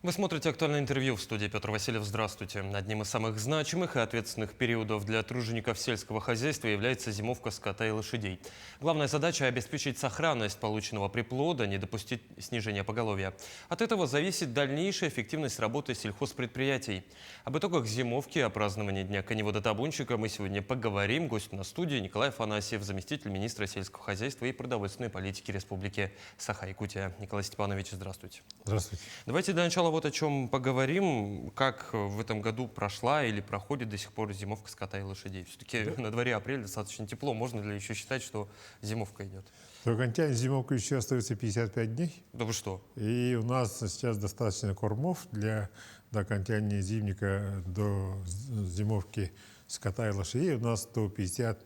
Вы смотрите «Актуальное интервью», в студии Петр Васильев. Здравствуйте. Одним из самых значимых и ответственных периодов для тружеников сельского хозяйства является зимовка скота и лошадей. Главная задача – обеспечить сохранность полученного приплода, не допустить снижения поголовья. От этого зависит дальнейшая эффективность работы сельхозпредприятий. Об итогах зимовки, о праздновании Дня коневода-табунщика мы сегодня поговорим. Гость на студии Николай Афанасьев, заместитель министра сельского хозяйства и продовольственной политики Республики Саха-Якутия. Николай Степанович, здравствуйте. Здравствуйте. Давайте для начала вот о чем поговорим. Как в этом году прошла или проходит до сих пор зимовка скота и лошадей? Все-таки на дворе апрель, достаточно тепло. Можно ли еще считать, что зимовка идет? В окончании зимовки еще остается 55 дней. Да вы что? И у нас сейчас достаточно кормов до окончания зимника, до зимовки скота и лошадей. У нас 150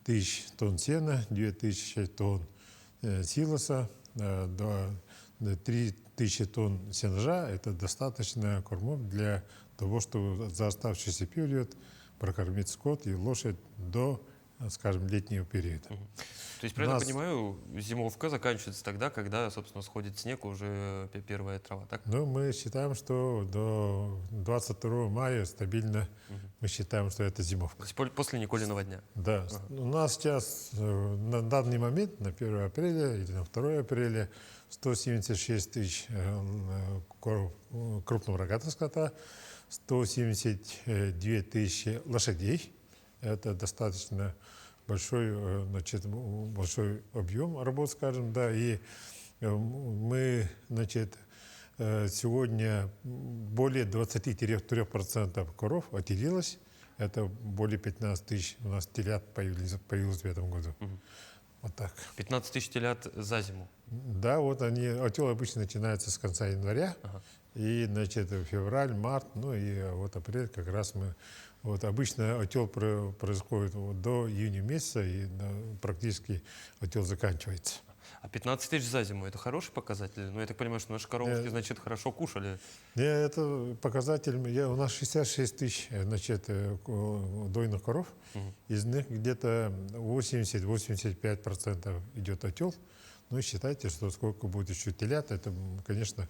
тысяч тонн сена, 2000 тонн силоса, 3000 тонн сенажа. Это достаточно кормов для того, чтобы за оставшийся период прокормить скот и лошадь до, скажем, летнего периода. То есть, правильно понимаю, зимовка заканчивается тогда, когда, собственно, сходит снег, уже первая трава, так? Ну, мы считаем, что до 22 мая стабильно, мы считаем, что это зимовка. То есть после Николиного дня? Да. У нас сейчас на данный момент, на 1 апреля или на 2 апреля, 176 тысяч крупного рогатого скота, 172 тысячи лошадей. Это достаточно большой, большой объем работ, скажем, да, и мы, сегодня более 23% коров отелилось, это более 15 тысяч у нас телят появилось в этом году. Вот так. 15 тысяч телят за зиму? Да, вот отел обычно начинается с конца января, и, февраль, март, ну и вот апрель как раз обычно отел происходит до июня месяца, и практически отел заканчивается. А 15 тысяч за зиму – это хороший показатель? Ну, я так понимаю, что наши коровушки, значит, хорошо кушали. Нет, это показатель. У нас 66 тысяч, дойных коров. Из них где-то 80-85% идет отел. Ну, считайте, что сколько будет еще телят. Это, конечно,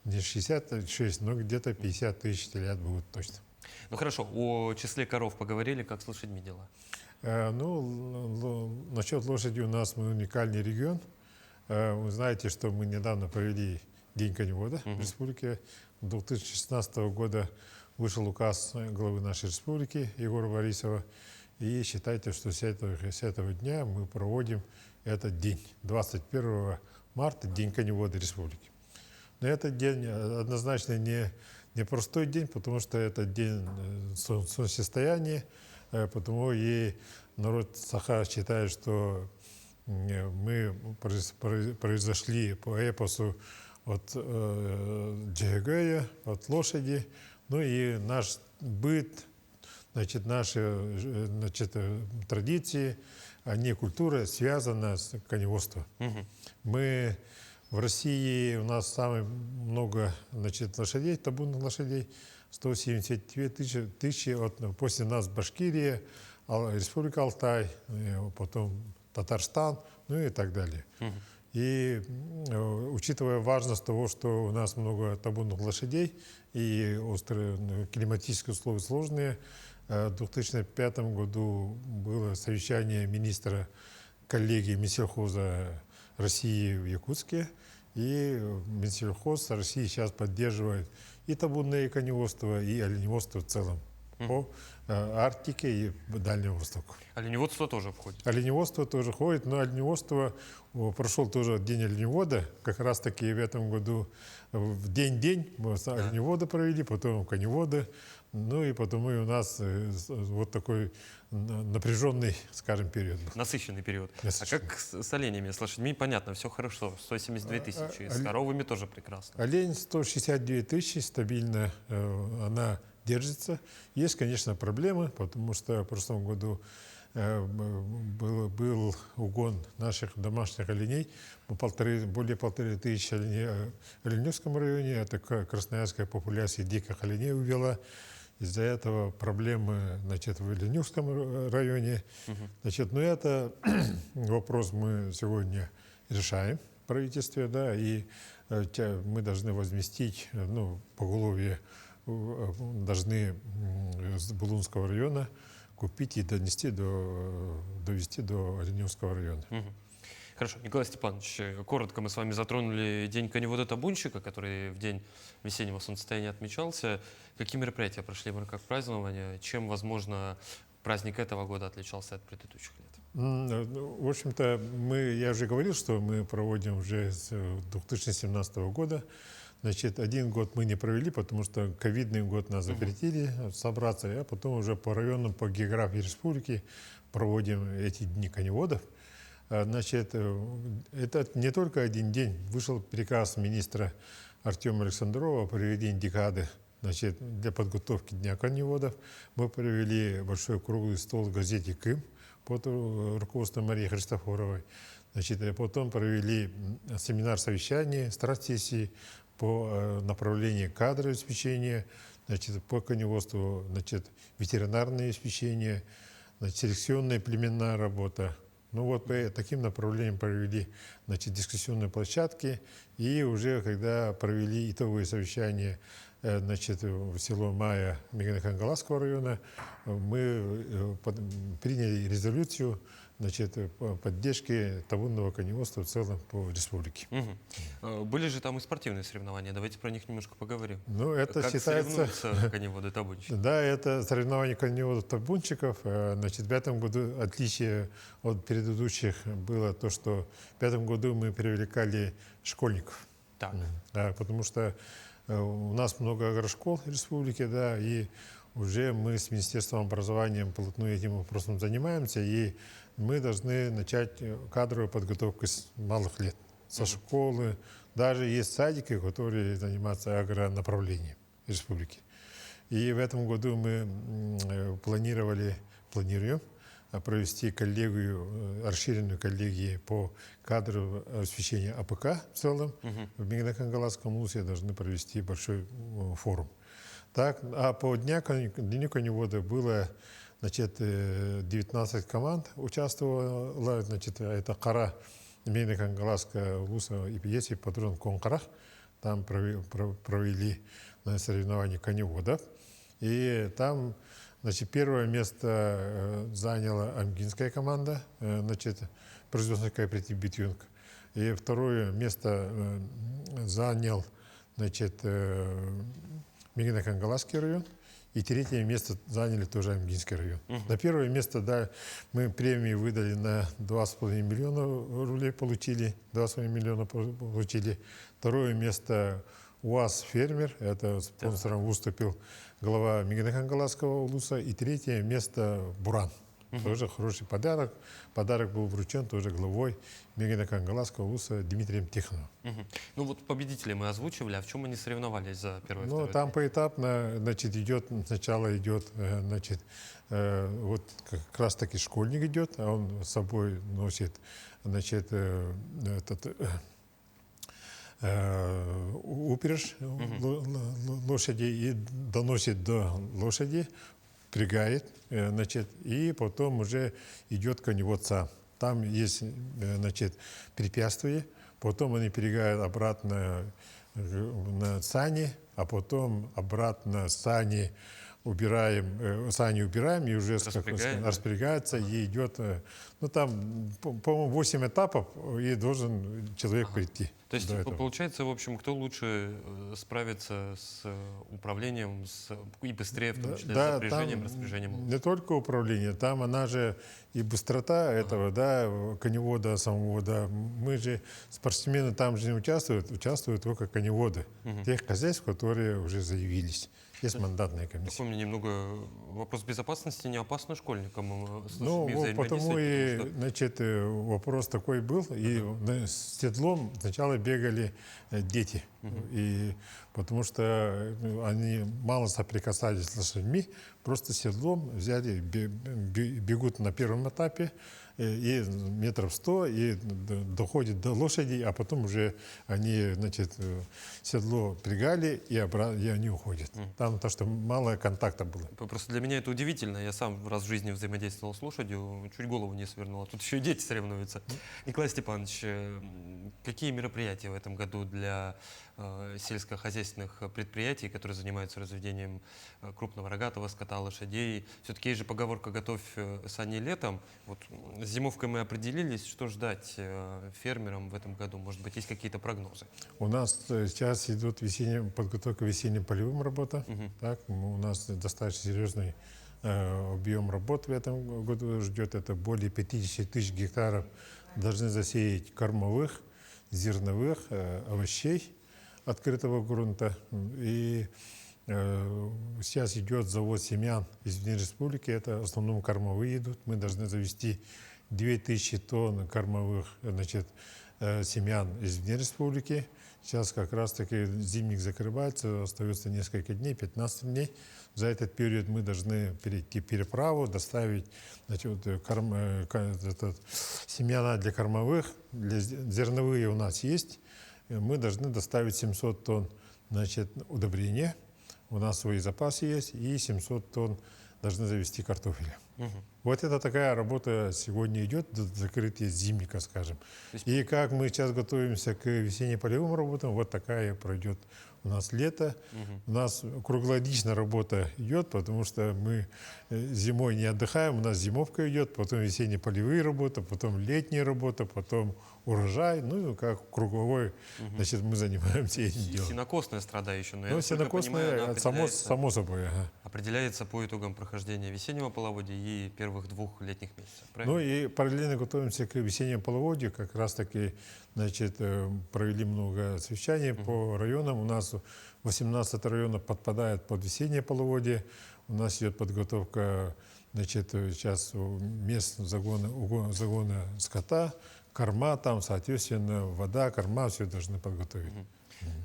не 66, но где-то 50 тысяч телят будут точно. Ну, хорошо. О числе коров поговорили, как с лошадьми дела? Насчет лошади у нас мы уникальный регион. Вы знаете, что мы недавно провели День коневода в республике. 2016 года вышел указ главы нашей республики Егора Борисова. И считайте, что с этого дня мы проводим этот день. 21 марта, День коневода республики. Но этот день однозначно не простой день, потому что это день солнцестояния, потому и народ Саха считает, что мы произошли по эпосу от Джигая, от лошади, ну и наш быт, наши традиции, культура связана с коневодством. Мы в России, у нас самое много лошадей, табунных лошадей, 172 тысячи, после нас Башкирия, Республика Алтай, потом Татарстан, ну и так далее. И учитывая важность того, что у нас много табунных лошадей и острые климатические условия сложные, в 2005 году было совещание министра коллегии Минсельхоза России в Якутске, и Минсельхоз России сейчас поддерживает и табунное коневодство, и оленеводство в целом по Арктике и Дальнему Востоку. Оленеводство тоже входит? Оленеводство тоже входит, но оленеводство, прошел тоже День оленевода, как раз таки в этом году в день мы оленевода провели, потом коневоды, ну и потом у нас вот такой напряженный, скажем, период был. Насыщенный период. А как с оленями, с лошадьми? Понятно, все хорошо, 172 тысячи, с коровами тоже прекрасно. Олень 162 тысячи, стабильно она держится. Есть, конечно, проблемы, потому что в прошлом году был угон наших домашних оленей, более 1500 оленей в Оленевском районе. Это красноярская популяция диких оленей увела. Из-за этого проблемы, в Оленевском районе. Но это вопрос мы сегодня решаем в правительстве, да, и мы должны возместить, ну, поголовье должны с Булунского района купить и довести до Оленевского района. Хорошо, Николай Степанович, коротко мы с вами затронули День коневода-табунщика, который в день весеннего солнцестояния отмечался. Какие мероприятия прошли в рамках празднования? Чем, возможно, праздник этого года отличался от предыдущих лет? В общем-то, я уже говорил, что мы проводим уже с 2017 года. Значит, один год мы не провели, потому что ковидный год нас запретили собраться, а потом уже по районам, по географии республики проводим эти дни коневодов. Значит, это не только один день. Вышел приказ министра Артема Александрова о проведении декады, значит, для подготовки Дня коневодов. Мы провели большой круглый стол в газете «Кым» под руководством Марии Христофоровой. Значит, потом провели семинар-совещание, стратсессии по направлению кадрового обеспечения, значит, по коневодству, значит, ветеринарное обеспечение, значит, селекционная племенная работа. Ну вот по таким направлениям провели, значит, дискуссионные площадки, и уже когда провели итоговые совещания, значит, в село Мая Мегино-Хангаласского района, мы приняли резолюцию, значит, по поддержке табунного коневодства в целом по республике. Были же там и спортивные соревнования. Давайте про них немножко поговорим. Ну, это как считается... соревнуются коневоды-табунщики? Да, это соревнования коневодов-табунщиков. Значит, в этом году отличие от предыдущих было то, что в этом году мы привлекали школьников. Так. Да, потому что у нас много агрошкол в республике, да, и уже мы с Министерством образования плотно этим вопросом занимаемся, и мы должны начать кадровую подготовку с малых лет, со школы. Даже есть садики, которые занимаются агронаправлением республики. И в этом году мы планируем провести коллегию, расширенную коллегию по кадровому обеспечению АПК в целом. В Мегино-Хангаласском улусе должны провести большой форум. Так, а по Дню коневода было, значит, 19 команд участвовало, значит, это Кара, Мегино-Хангаласского улуса, и есть патрон Конкарах, там провели соревнования коневодов. И там, значит, первое место заняла амгинская команда, значит, производственный кооператив «Битюнг». И второе место занял, значит, Мегино-Хангаласский район. И третье место заняли тоже Амгинский район. На первое место, да, мы премии выдали на 2,5 миллиона рублей получили. 2,5 миллиона получили. Второе место УАЗ «Фермер». Это спонсором выступил глава Мегино-Хангаласского улуса. И третье место «Буран». Тоже хороший подарок. Подарок был вручен тоже главой Мегино-Хангаласского улуса Дмитрием Тихоновым. Ну вот победителей мы озвучивали, а в чем они соревновались за первое и Ну, второе? там поэтапно, значит, сначала идет, значит, вот как раз таки школьник идет, а он с собой носит, значит, упряжь лошади и доносит до лошади, впрягает, значит, и потом уже идет коневод сам. Там есть, значит, препятствия, потом они перегают обратно на сани, а потом обратно сани убираем, и уже распрягается и идет. Ну там, по-моему, 8 этапов, и должен человек прийти. То есть, получается, в общем, кто лучше справится с управлением и быстрее, в том числе, с запряжением, распряжением? Не только управление, там она же и быстрота этого, да, коневода самого, да. Мы же, спортсмены там же не участвуют только коневоды тех хозяйств, которые уже заявились. Есть мандатная комиссия. Такой мне немного вопрос безопасности, не опасно школьникам с Ну, лошадьми потому и, значит, вопрос такой был. И с седлом сначала бегали дети. И потому что они мало соприкасались с лошадьми, просто седлом взяли, бегут на первом этапе, и метров 100, и доходит до лошади, а потом уже они, значит, седло пригали, и они уходят. Там то, что мало контакта было. Просто для меня это удивительно. Я сам раз в жизни взаимодействовал с лошадью, чуть голову не свернул. А тут еще и дети соревнуются. Николай Степанович, какие мероприятия в этом году для сельскохозяйственных предприятий, которые занимаются разведением крупного рогатого скота, лошадей? Все-таки есть же поговорка «готовь сани летом». Вот с зимовкой мы определились. Что ждать фермерам в этом году? Может быть, есть какие-то прогнозы? У нас сейчас идет подготовка к весенним полевым работам. Так, у нас достаточно серьезный объем работ в этом году ждет. Это более 50 тысяч гектаров должны засеять кормовых, зерновых, овощей открытого грунта. И сейчас идет завод семян из Внешней Республики. Это в основном кормовые идут. Мы должны завести 2000 тонн кормовых, значит, семян из Внешней Республики. Сейчас как раз-таки зимник закрывается, остается несколько дней, 15 дней. За этот период мы должны перейти переправу, доставить, значит, семена для кормовых, для зерновые у нас есть. Мы должны доставить 700 тонн, значит, удобрения. У нас свои запасы есть, и 700 тонн должны завести картофеля. Вот это такая работа сегодня идет, до закрытия зимника, скажем. И как мы сейчас готовимся к весенне-полевым работам, вот такая пройдет у нас лето. У нас круглогодично работа идет, потому что мы зимой не отдыхаем, у нас зимовка идет, потом весенне-полевые работы, потом летняя работа, потом урожай. Ну, как круговой, значит, мы занимаемся этим делом. Сенокосная страда еще, но я, Ну, насколько сенокосная, понимаю, само собой. Ага. определяется по итогам прохождения весеннего половодья и первых 2 летних месяцев. Правильно? Ну и параллельно готовимся к весеннему половодью. Как раз таки, значит, провели много совещаний по районам. У нас 18 районов подпадает под весеннее половодье. У нас идет подготовка, значит, сейчас мест загона скота, корма, там, соответственно, вода, корма, все должны подготовить.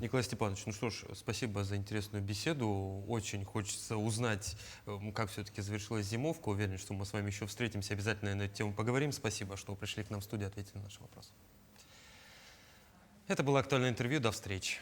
Николай Степанович, ну что ж, спасибо за интересную беседу. Очень хочется узнать, как все-таки завершилась зимовка. Уверен, что мы с вами еще встретимся, обязательно на эту тему поговорим. Спасибо, что пришли к нам в студию, ответили на наши вопросы. Это было актуальное интервью. До встречи.